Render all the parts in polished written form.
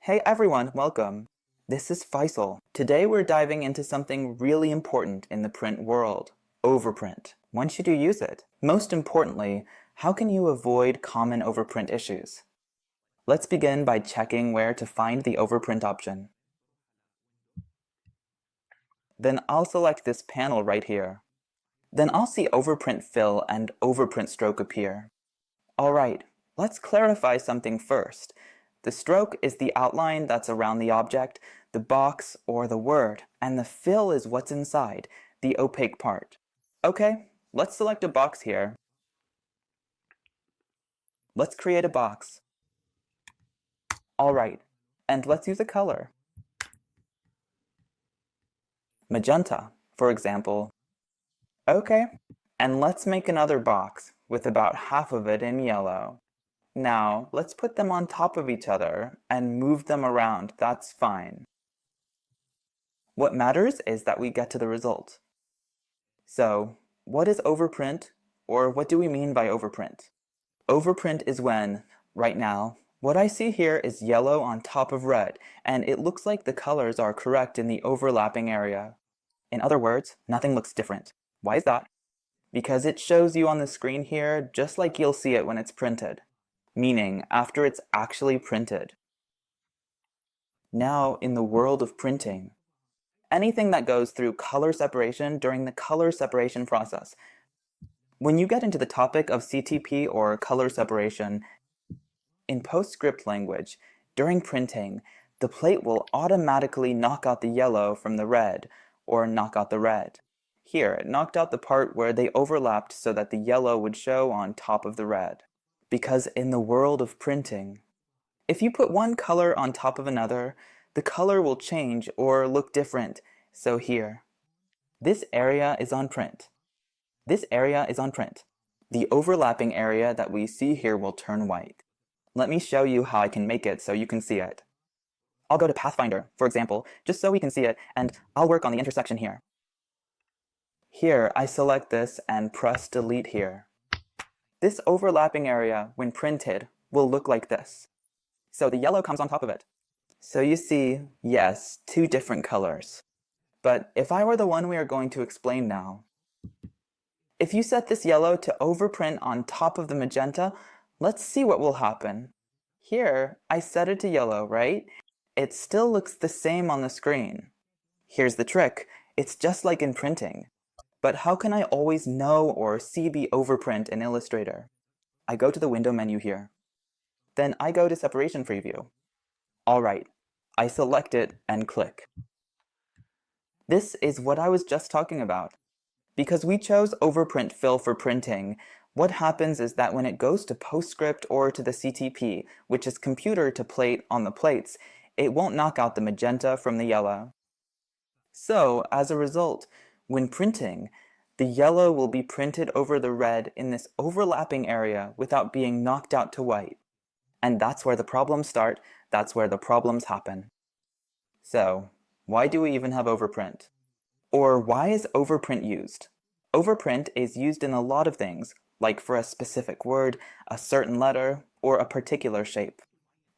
Hey everyone, welcome. This is Faisal. Today we're diving into something really important in the print world, overprint. When should you use it? Most importantly, how can you avoid common overprint issues? Let's begin by checking where to find the overprint option. Then I'll select this panel right here. Then I'll see overprint fill and overprint stroke appear. Alright, let's clarify something first. The stroke is the outline that's around the object, the box, or the word, and the fill is what's inside, the opaque part. Okay, let's select a box here. Let's create a box. Alright, and let's use a color. Magenta, for example. Okay, and let's make another box with about half of it in yellow. Now, let's put them on top of each other and move them around. That's fine. What matters is that we get to the result. So, what is overprint, or what do we mean by overprint? Overprint is when, right now, what I see here is yellow on top of red, and it looks like the colors are correct in the overlapping area. In other words, nothing looks different. Why is that? Because it shows you on the screen here just like you'll see it when it's printed, meaning after it's actually printed. Now, in the world of printing, anything that goes through color separation during the color separation process. When you get into the topic of CTP or color separation, in PostScript language, during printing, the plate will automatically knock out the yellow from the red, or knock out the red. Here, it knocked out the part where they overlapped so that the yellow would show on top of the red. Because in the world of printing, if you put one color on top of another, the color will change or look different. So here, this area is on print. This area is on print. The overlapping area that we see here will turn white. Let me show you how I can make it so you can see it. I'll go to Pathfinder, for example, just so we can see it, and I'll work on the intersection here. Here, I select this and press delete here. This overlapping area, when printed, will look like this. So the yellow comes on top of it. So you see, yes, two different colors. But if I were the one we are going to explain now, if you set this yellow to overprint on top of the magenta, let's see what will happen. Here, I set it to yellow, right? It still looks the same on the screen. Here's the trick. It's just like in printing. But how can I always know or see the overprint in Illustrator? I go to the window menu here. Then I go to Separation Preview. Alright, I select it and click. This is what I was just talking about. Because we chose overprint fill for printing, what happens is that when it goes to PostScript or to the CTP, which is computer to plate on the plates, it won't knock out the magenta from the yellow. So, as a result, when printing, the yellow will be printed over the red in this overlapping area without being knocked out to white. And that's where the problems start, that's where the problems happen. So, why do we even have overprint? Or why is overprint used? Overprint is used in a lot of things, like for a specific word, a certain letter, or a particular shape.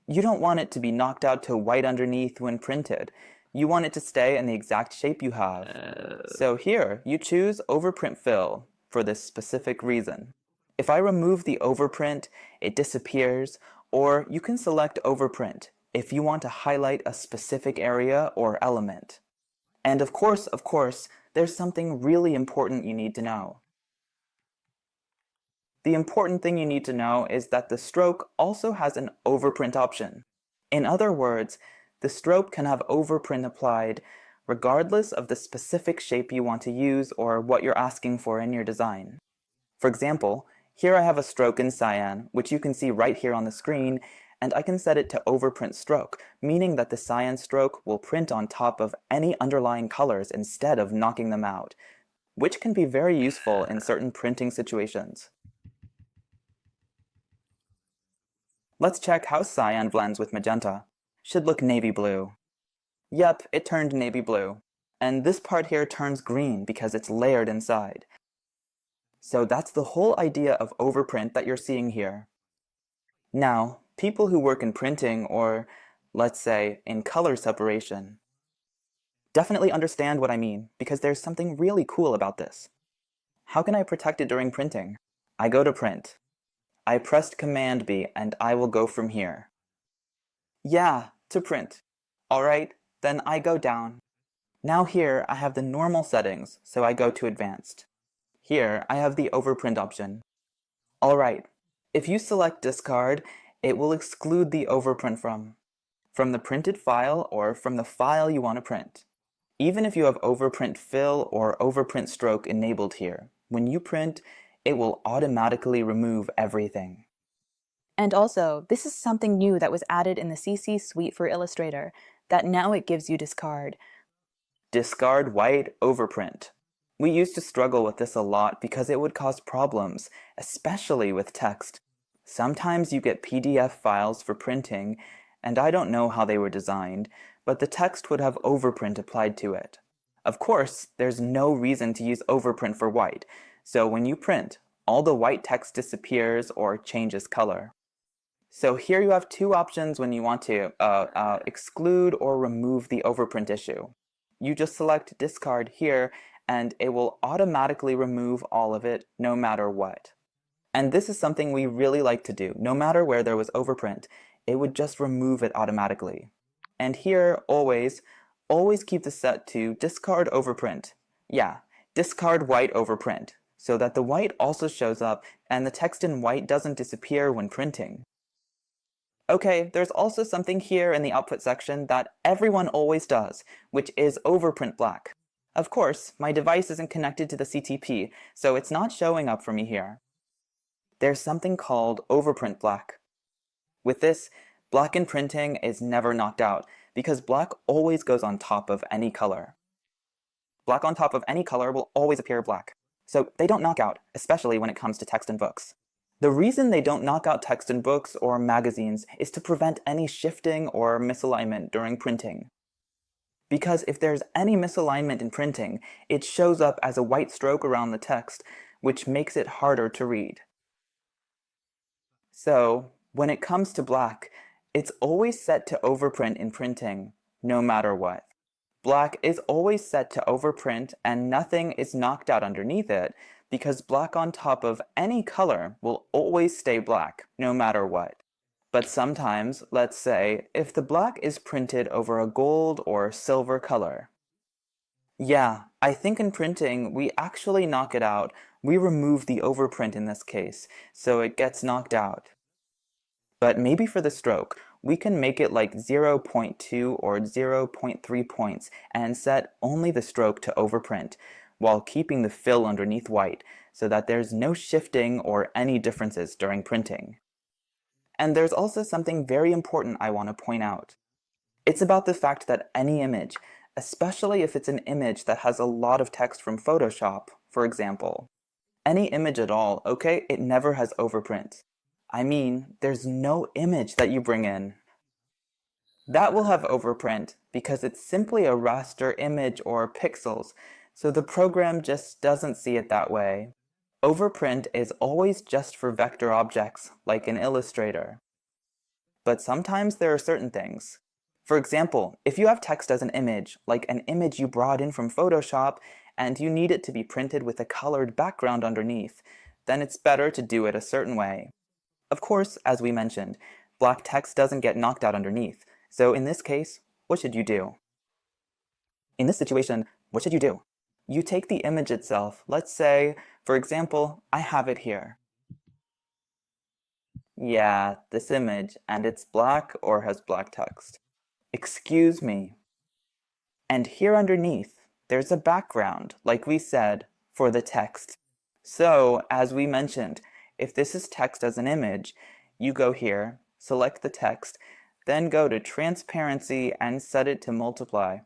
You don't want it to be knocked out to white underneath when printed. You want it to stay in the exact shape you have. So here, you choose Overprint Fill for this specific reason. If I remove the overprint, it disappears, or you can select Overprint if you want to highlight a specific area or element. And of course, there's something really important you need to know. The important thing you need to know is that the stroke also has an overprint option. In other words, the stroke can have overprint applied regardless of the specific shape you want to use or what you're asking for in your design. For example, here I have a stroke in cyan, which you can see right here on the screen, and I can set it to overprint stroke, meaning that the cyan stroke will print on top of any underlying colors instead of knocking them out, which can be very useful in certain printing situations. Let's check how cyan blends with magenta. Should look navy blue. Yep, it turned navy blue. And this part here turns green because it's layered inside. So that's the whole idea of overprint that you're seeing here. Now, people who work in printing or let's say in color separation. Definitely understand what I mean, because there's something really cool about this. How can I protect it during printing? I go to print. I pressed Command B and I will go from here. Yeah, to print. Alright, then I go down. Now here I have the normal settings, so I go to advanced. Here I have the overprint option. Alright, if you select discard, it will exclude the overprint from the printed file or from the file you want to print. Even if you have overprint fill or overprint stroke enabled here, when you print, it will automatically remove everything. And also, this is something new that was added in the CC suite for Illustrator, that now it gives you discard. Discard white overprint. We used to struggle with this a lot because it would cause problems, especially with text. Sometimes you get PDF files for printing, and I don't know how they were designed, but the text would have overprint applied to it. Of course, there's no reason to use overprint for white, so when you print, all the white text disappears or changes color. So here you have two options when you want to exclude or remove the overprint issue. You just select discard here, and it will automatically remove all of it no matter what. And this is something we really like to do. No matter where there was overprint, it would just remove it automatically. And here, always keep the set to discard overprint. Yeah, discard white overprint, so that the white also shows up and the text in white doesn't disappear when printing. Okay, there's also something here in the output section that everyone always does, which is overprint black. Of course, my device isn't connected to the CTP, so it's not showing up for me here. There's something called overprint black. With this, black in printing is never knocked out, because black always goes on top of any color. Black on top of any color will always appear black, so they don't knock out, especially when it comes to text and books. The reason they don't knock out text in books or magazines is to prevent any shifting or misalignment during printing. Because if there's any misalignment in printing, it shows up as a white stroke around the text, which makes it harder to read. So, when it comes to black, it's always set to overprint in printing, no matter what. Black is always set to overprint and nothing is knocked out underneath it, because black on top of any color will always stay black, no matter what. But sometimes, let's say, if the black is printed over a gold or silver color. Yeah, I think in printing, we actually knock it out. We remove the overprint in this case, so it gets knocked out. But maybe for the stroke, we can make it like 0.2 or 0.3 points and set only the stroke to overprint, while keeping the fill underneath white, so that there's no shifting or any differences during printing. And there's also something very important I want to point out. It's about the fact that any image, especially if it's an image that has a lot of text from Photoshop, for example, any image at all, okay, it never has overprint. I mean, there's no image that you bring in that will have overprint because it's simply a raster image or pixels, so the program just doesn't see it that way. Overprint is always just for vector objects, like in Illustrator. But sometimes there are certain things. For example, if you have text as an image, like an image you brought in from Photoshop, and you need it to be printed with a colored background underneath, then it's better to do it a certain way. Of course, as we mentioned, black text doesn't get knocked out underneath, so in this case, what should you do? In this situation, what should you do? You take the image itself. Let's say, for example, I have it here. Yeah, this image, and it's black or has black text. Excuse me. And here underneath, there's a background, like we said, for the text. So, as we mentioned, if this is text as an image, you go here, select the text, then go to Transparency and set it to multiply.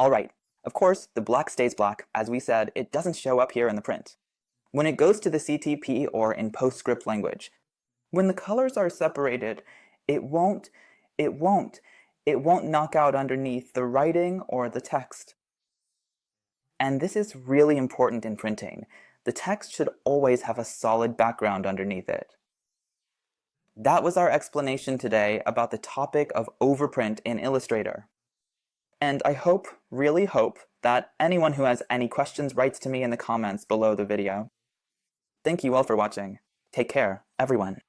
Alright, of course, the black stays black. As we said, it doesn't show up here in the print. When it goes to the CTP or in PostScript language, when the colors are separated, it won't knock out underneath the writing or the text. And this is really important in printing. The text should always have a solid background underneath it. That was our explanation today about the topic of overprint in Illustrator. And I hope, really hope, that anyone who has any questions writes to me in the comments below the video. Thank you all for watching. Take care, everyone.